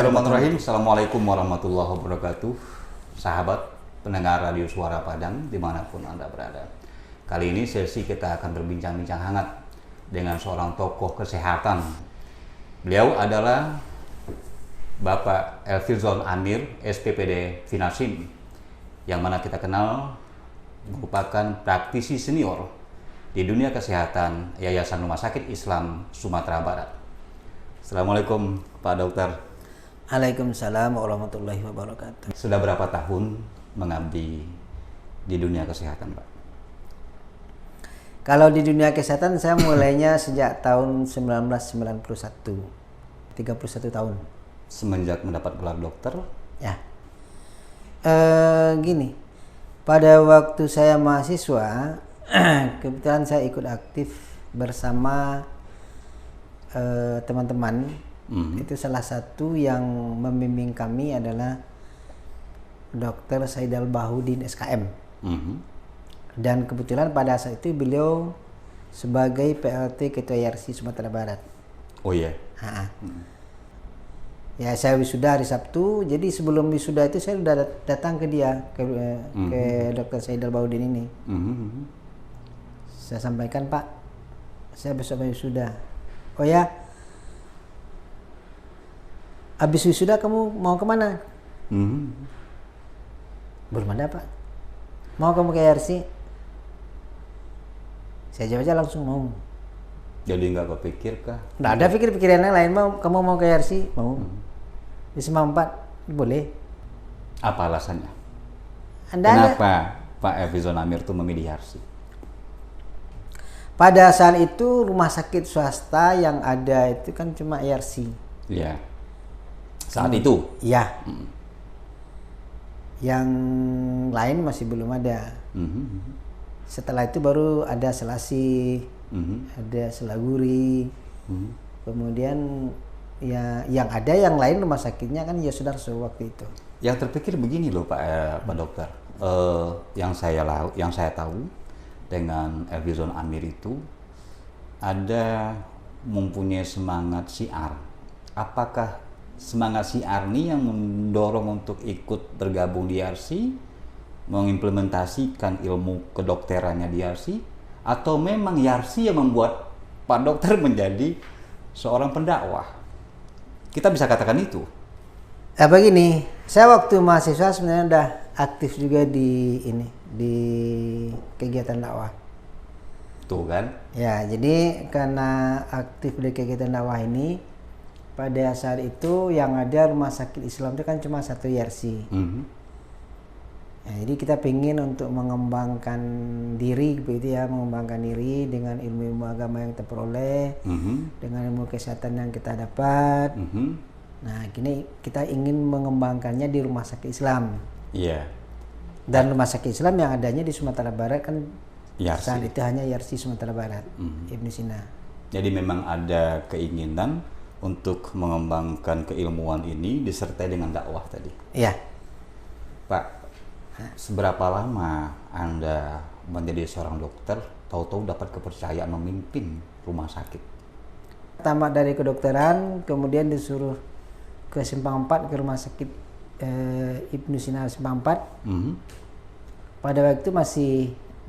Bismillahirrahmanirrahim. Assalamualaikum warahmatullahi wabarakatuh. Sahabat pendengar Radio Suara Padang dimanapun Anda berada. Kali ini sesi kita akan berbincang-bincang hangat dengan seorang tokoh kesehatan. Beliau adalah Bapak Elfizon Amir, SPPD Finasim, yang mana kita kenal merupakan praktisi senior di dunia kesehatan Yayasan Rumah Sakit Islam Sumatera Barat. Assalamualaikum Pak Dokter. Waalaikumsalam warahmatullahi wabarakatuh. Sudah berapa tahun mengabdi di dunia kesehatan, Pak? Kalau di dunia kesehatan saya mulainya sejak tahun 1991, 31 tahun. Semenjak mendapat gelar dokter? Ya. Gini, pada waktu saya mahasiswa, kebetulan saya ikut aktif bersama teman-teman. Itu salah satu yang membimbing kami adalah Dr. Saidal Bahudin SKM. Dan kebetulan pada saat itu beliau sebagai PLT Ketua YARSI Sumatera Barat. Oh iya. Ya, saya wisuda hari Sabtu, jadi sebelum wisuda itu saya sudah datang ke dia, ke Dr. Saidal Bahudin ini. Saya sampaikan, Pak, saya besok wisuda. Oh ya, habis wisuda kamu mau kemana? Belum ada, Pak. Mau kamu ke YARSI? Saya jawab aja langsung mau. Jadi nggak kepikir kah? Nggak ada pikir-pikiran yang lain. Kamu mau ke YARSI? Mau. Di Semang 4 boleh. Apa alasannya? Kenapa Pak Elfizon Amir itu memilih YARSI? Pada saat itu rumah sakit swasta yang ada itu kan cuma YARSI. Iya. Saat itu? Iya. Yang lain masih belum ada. Setelah itu baru ada Selasi, ada Selaguri, kemudian ya yang ada yang lain rumah sakitnya kan Yosudarso waktu itu. Yang terpikir begini loh Pak Dokter, yang saya tahu dengan Elfizon Amir itu ada mempunyai semangat syiar. Apakah semangat syiar ini yang mendorong untuk ikut bergabung di YARSI, mengimplementasikan ilmu kedokterannya di YARSI, atau memang YARSI yang membuat Pak Dokter menjadi seorang pendakwah? Kita bisa katakan itu. Begini, saya waktu mahasiswa sebenarnya udah aktif juga di kegiatan dakwah. Tuh kan? Ya, jadi karena aktif di kegiatan dakwah ini, pada saat itu yang ada rumah sakit Islam itu kan cuma satu YARSI. Ya, jadi kita ingin untuk mengembangkan diri, begitu ya, mengembangkan diri dengan ilmu-ilmu agama yang kita peroleh, dengan ilmu kesehatan yang kita dapat. Nah, kini kita ingin mengembangkannya di rumah sakit Islam. Iya. Dan rumah sakit Islam yang adanya di Sumatera Barat kan YARSI. saat itu hanya YARSI Sumatera Barat, Ibnu Sina. Jadi memang ada keinginan untuk mengembangkan keilmuan ini disertai dengan dakwah tadi. Iya. Pak, seberapa lama Anda menjadi seorang dokter, tahu-tahu dapat kepercayaan memimpin rumah sakit? Tamat dari kedokteran, kemudian disuruh ke Simpang 4, ke rumah sakit Ibnu Sina Simpang 4. Pada waktu itu masih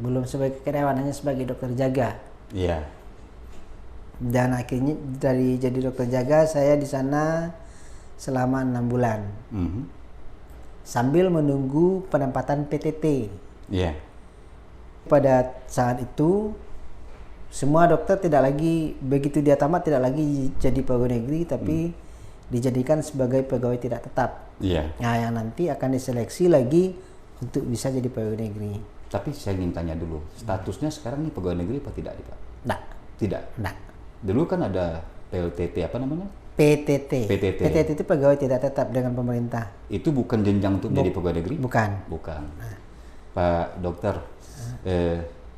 belum sebagai karyawan, hanya sebagai dokter jaga. Iya. Dan akhirnya dari jadi dokter jaga saya di sana selama 6 bulan. Sambil menunggu penempatan PTT. Iya. Pada saat itu semua dokter tidak lagi, begitu dia tamat tidak lagi jadi pegawai negeri, tapi dijadikan sebagai pegawai tidak tetap. Iya. Nah, yang nanti akan diseleksi lagi untuk bisa jadi pegawai negeri. Tapi saya ingin tanya dulu, statusnya sekarang nih pegawai negeri apa tidak, Pak? Nggak. Tidak. Nggak. Dulu kan ada PLTT apa namanya? PTT. PTT. PTT itu pegawai tidak tetap dengan pemerintah. Itu bukan jenjang untuk menjadi pegawai negeri? Bukan. Bukan. Pak Dokter,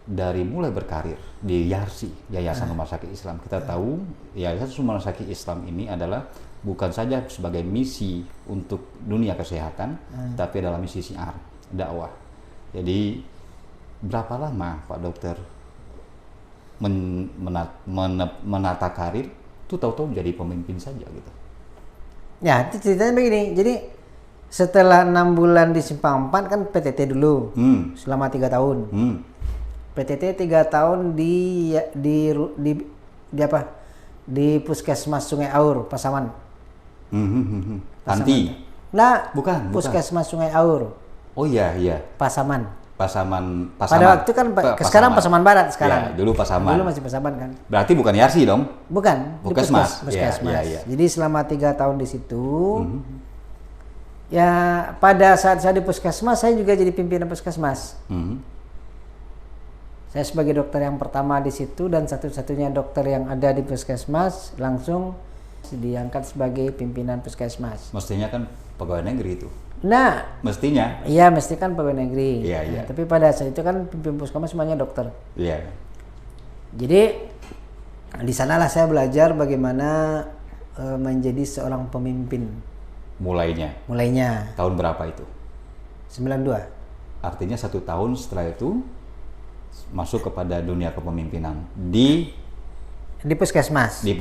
dari mulai berkarir di YARSI, Yayasan Rumah Sakit Islam, kita tahu Yayasan Rumah Sakit Islam ini adalah bukan saja sebagai misi untuk dunia kesehatan, tapi adalah misi syiar, dakwah. Jadi berapa lama Pak Dokter menata karir itu tahu-tahu jadi pemimpin saja gitu? Ya, itu ceritanya begini. Jadi setelah 6 bulan di Simpang 4 kan PTT dulu selama 3 tahun. PTT 3 tahun di apa? Di Puskesmas Sungai Aur, Pasaman. Panti. Nah, Bukan. Puskesmas Sungai Aur, Oh iya. Pasaman. Pasaman. Pada waktu kan sekarang Pasaman Barat sekarang. Ya, dulu Pasaman. Dulu masih Pasaman kan. Berarti bukan Yarsi dong? Bukan, di Puskesmas. Puskesmas. Ya. Jadi selama 3 tahun di situ, ya pada saat saya di Puskesmas, saya juga jadi pimpinan Puskesmas. Saya sebagai dokter yang pertama di situ dan satu-satunya dokter yang ada di Puskesmas langsung diangkat sebagai pimpinan Puskesmas. Mestinya kan pegawai negeri itu. Nah, Mestinya. iya mesti kan pegawai negeri. Iya. Nah, tapi pada saat itu kan pimpinan Puskesmas semuanya dokter. Iya. Jadi di sanalah saya belajar bagaimana menjadi seorang pemimpin. Mulainya. Tahun berapa itu? 92. Artinya 1 tahun setelah itu masuk kepada dunia kepemimpinan di Puskesmas. di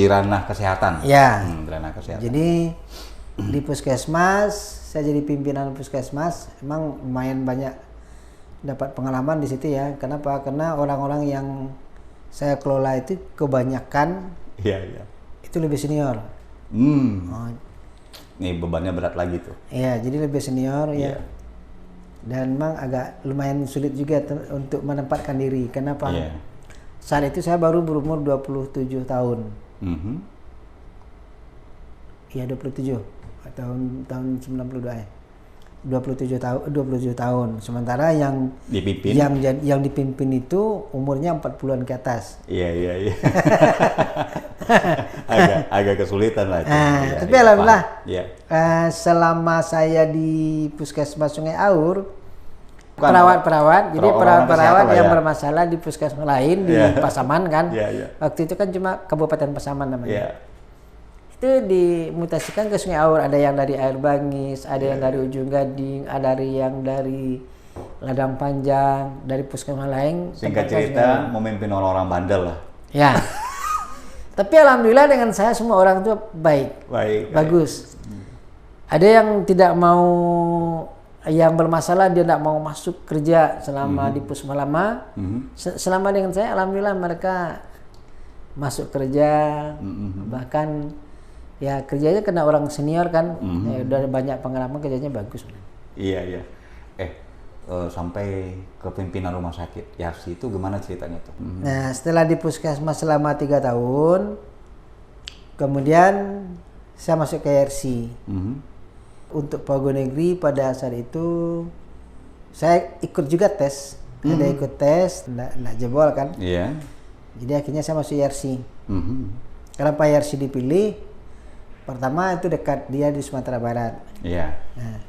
ranah kesehatan. Ya. Di ranah kesehatan. Jadi di Puskesmas saya jadi pimpinan Puskesmas. Emang lumayan banyak dapat pengalaman di situ ya. Kenapa? Karena orang-orang yang saya kelola itu kebanyakan itu lebih senior. Nih bebannya berat lagi tuh. Iya, jadi lebih senior ya. Dan memang agak lumayan sulit juga untuk menempatkan diri. Kenapa? Saat itu saya baru berumur 27 tahun. Iya 27 tahun 92 ya. 27 tahun. Sementara yang dipimpin yang dipimpin itu umurnya 40-an ke atas. Iya. agak kesulitan lah itu. Tapi alhamdulillah. Selama saya di Puskesmas Sungai Aur, perawat-perawat yang bermasalah di puskesmas lain di Pasaman kan. Waktu itu kan cuma Kabupaten Pasaman namanya. Itu dimutasikan ke Sungai Aur, ada yang dari Air Bangis, ada yang dari Ujung Gading, ada yang dari Ladang Panjang, dari puskesmas lain. Singkat cerita, memimpin orang-orang bandel lah. Ya. Tapi alhamdulillah dengan saya semua orang itu baik. Bagus. Ada yang tidak mau, yang bermasalah dia tidak mau masuk kerja selama di puskesmas lama. Selama dengan saya alhamdulillah mereka masuk kerja, bahkan ya kerjanya kena orang senior kan, udah banyak pengalaman, kerjanya bagus. Iya. Sampai ke pimpinan rumah sakit Yarsi itu gimana ceritanya tuh? Nah setelah di Puskesmas selama 3 tahun, kemudian saya masuk ke Yarsi. Untuk pegawai negeri pada saat itu saya ikut juga tes, ada ikut tes, nggak jebol kan? Iya. Jadi akhirnya saya masuk Yarsi. Kenapa Yarsi dipilih? Pertama itu dekat, dia di Sumatera Barat. Iya. Nah,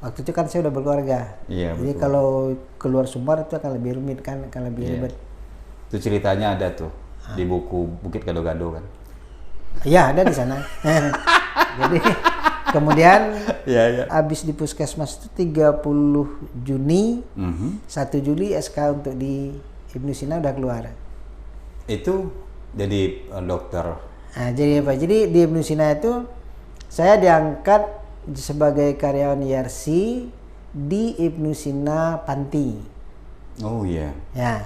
waktu itu kan saya udah berkeluarga. Iya, jadi betul. kalau keluar Sumbar itu akan lebih rumit kan, akan lebih ribet. Itu ceritanya ada tuh di buku Bukit Gado-Gado kan? Iya, ada di sana. Jadi kemudian habis di Puskesmas itu 30 Juni, 1 Juli SK untuk di Ibnu Sina udah keluar. Itu jadi dokter. Nah, jadi apa? Jadi di Ibnu Sina itu saya diangkat sebagai karyawan Yarsi di Ibnu Sina Panti. Oh iya. Ya.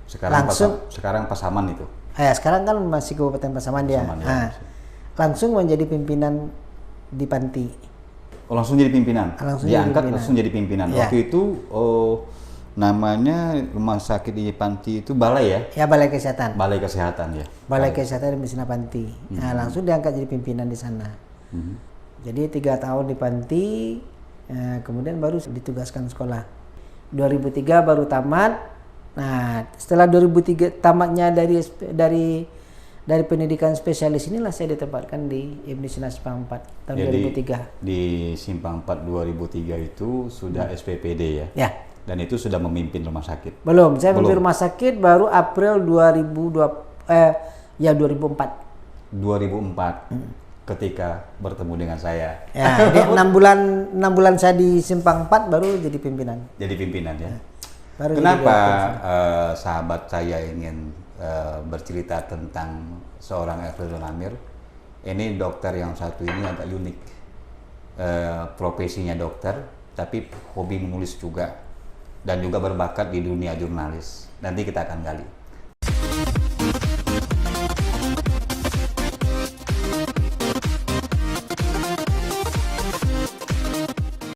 Sekarang Pasaman itu. Sekarang kan masih Kabupaten Pasaman dia. Langsung menjadi pimpinan di Panti. Oh, langsung jadi pimpinan. Langsung jadi pimpinan. Ya. Waktu itu namanya rumah sakit di Panti itu balai ya? Ya, Balai Kesehatan. Balai Kesehatan ya. Balai Kesehatan di Mesina Panti. Nah, langsung diangkat jadi pimpinan di sana. Jadi 3 tahun di Panti, kemudian baru ditugaskan sekolah. 2003 baru tamat. Nah, setelah 2003 tamatnya dari pendidikan spesialis inilah saya ditempatkan di Ibnu Sina Simpang 4 tahun 2003. Di Simpang 4 2003 itu sudah SPPD ya? Ya. Dan itu sudah memimpin rumah sakit? Belum, saya memimpin rumah sakit baru April 2004. 2004. Ketika bertemu dengan saya. Ya, jadi 6 bulan saya di Simpang 4 baru jadi pimpinan. Jadi pimpinan ya. Baru kenapa sahabat saya ingin bercerita tentang seorang Efril Amir? Ini dokter yang satu ini agak unik. Profesinya dokter, tapi hobi menulis juga. Dan juga berbakat di dunia jurnalis. Nanti kita akan gali.